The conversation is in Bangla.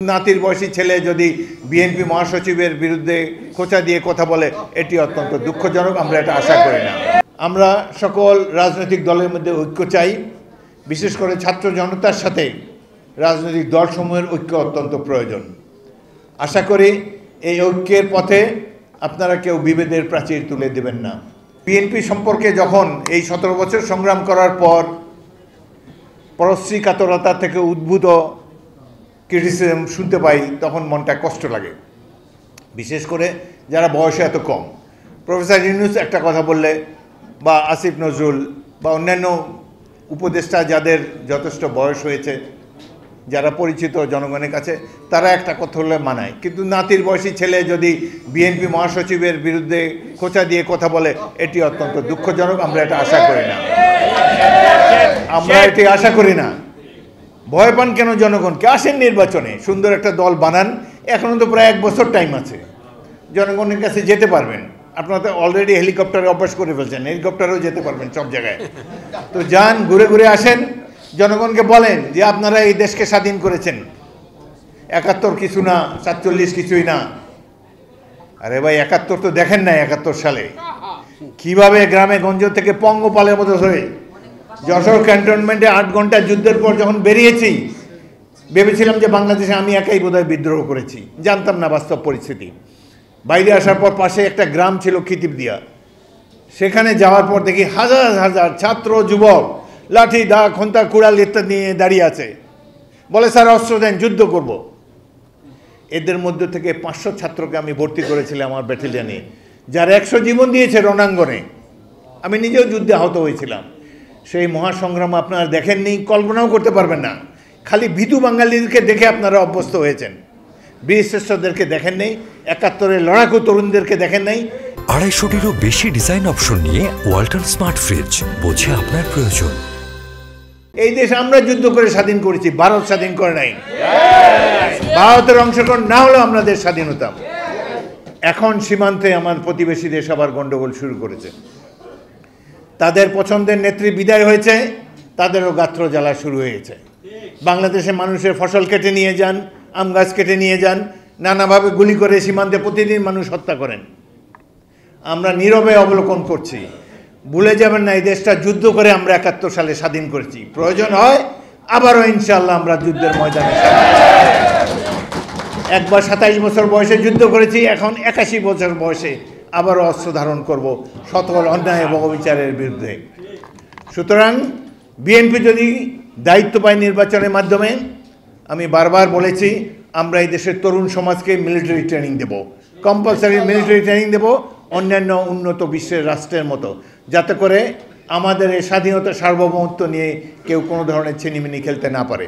নাতির বয়সী ছেলে যদি বিএনপি মহাসচিবের বিরুদ্ধে খোঁচা দিয়ে কথা বলে এটি অত্যন্ত দুঃখজনক। আমরা এটা আশা করি না। আমরা সকল রাজনৈতিক দলের মধ্যে ঐক্য চাই, বিশেষ করে ছাত্র জনতার সাথে রাজনৈতিক দলসমূহের ঐক্য অত্যন্ত প্রয়োজন। আশা করি এই ঐক্যের পথে আপনারা কেউ বিভেদের প্রাচীর তুলে দেবেন না। বিএনপি সম্পর্কে যখন এই 17 বছর সংগ্রাম করার পর পরশ্রী কাতরতা থেকে উদ্ভূত ক্রিটিসিজম শুনতে পাই তখন মনটা কষ্ট লাগে, বিশেষ করে যারা বয়সে এত কম। প্রফেসর ইউনূস একটা কথা বললে বা আসিফ নজরুল বা অন্যান্য উপদেষ্টা যাদের যথেষ্ট বয়স হয়েছে, যারা পরিচিত জনগণের কাছে, তারা একটা কথা বললে মানায়, কিন্তু নাতির বয়সী ছেলে যদি বিএনপি মহাসচিবের বিরুদ্ধে খোঁচা দিয়ে কথা বলে এটি অত্যন্ত দুঃখজনক। আমরা এটা আশা করি না, আমরা এটি আশা করি না। ভয় পান কেন জনগণকে? আসেন নির্বাচনে, সুন্দর একটা দল বানান। এখনও তো প্রায় 1 বছর টাইম আছে, জনগণের কাছে যেতে পারবেন। আপনারা তো অলরেডি হেলিকপ্টারে অভ্যাস করে ফেলছেন, হেলিকপ্টারেও যেতে পারবেন সব জায়গায়। তো যান, ঘুরে ঘুরে আসেন, জনগণকে বলেন যে আপনারা এই দেশকে স্বাধীন করেছেন। 71 কিছু না, 47 কিছুই না। আরে ভাই, 71 তো দেখেন না? 71 সালে কিভাবে গ্রামে গঞ্জ থেকে পঙ্গপালের মতো হয়ে যশোর ক্যান্টনমেন্টে 8 ঘন্টা যুদ্ধের পর যখন বেরিয়েছি, ভেবেছিলাম যে বাংলাদেশে আমি একাই বোধহয় বিদ্রোহ করেছি। জানতাম না বাস্তব পরিস্থিতি। বাইরে আসার পর পাশে একটা গ্রাম ছিল খিতিবদিয়া, সেখানে যাওয়ার পর দেখি হাজার হাজার ছাত্র যুবক লাঠি, দা, খন্তা, কুড়াল ইত্যাদি নিয়ে দাঁড়িয়ে আছে। বলে স্যার অস্ত্র দেন, যুদ্ধ করব। এদের মধ্যে থেকে 500 ছাত্রকে আমি ভর্তি করেছিলাম আমার ব্যাটালিয়নে, যার 100 জীবন দিয়েছে রণাঙ্গনে। আমি নিজেও যুদ্ধে আহত হয়েছিলাম। সেই মহাসংগ্রাম আপনারা দেখেননি, কল্পনাও করতে পারবেন না। খালি ভীতু বাঙালিদেরকে দেখে আপনারা অভ্যস্ত হয়েছেন, বীরশ্রেষ্ঠদেরকে দেখেন নেই, 71-এর লড়াকু তরুণদেরকে দেখেন নাই। 250-টিরও বেশি ডিজাইন অপশন নিয়ে ওয়ালটন স্মার্ট ফ্রিজ, বোঝে আপনার প্রয়োজন। এই দেশ আমরা যুদ্ধ করে স্বাধীন করেছি, ভারত স্বাধীন করে নাই। ভারতের অংশগ্রহণ না হলেও আমরা দেশ স্বাধীন হতাম। এখন সীমান্তে আমার প্রতিবেশী দেশ আবার গন্ডগোল শুরু করেছে। তাদের পছন্দের নেত্রী বিদায় হয়েছে, তাদেরও গাত্র জ্বালা শুরু হয়েছে। বাংলাদেশে মানুষের ফসল কেটে নিয়ে যান, আম গাছ কেটে নিয়ে যান, নানাভাবে গুলি করে সীমান্তে প্রতিদিন মানুষ হত্যা করেন। আমরা নীরবে অবলোকন করছি। ভুলে যাবেন না, এই দেশটা যুদ্ধ করে আমরা 71 সালে স্বাধীন করেছি। প্রয়োজন হয় আবারও ইনশাআল্লাহ আমরা যুদ্ধের ময়দানে একবার 27 বছর বয়সে যুদ্ধ করেছি, এখন 81 বছর বয়সে আবারও অস্ত্র ধারণ করব সকল অন্যায় এবং অবিচারের বিরুদ্ধে। সুতরাং বিএনপি যদি দায়িত্ব পায় নির্বাচনের মাধ্যমে, আমি বারবার বলেছি আমরা এই দেশের তরুণ সমাজকে মিলিটারি ট্রেনিং দেব, কম্পালসারি মিলিটারি ট্রেনিং দেব অন্যান্য উন্নত বিশ্বের রাষ্ট্রের মতো, যাতে করে আমাদের এই স্বাধীনতা সার্বভৌমত্ব নিয়ে কেউ কোনো ধরনের ছিনিমিনি খেলতে না পারে।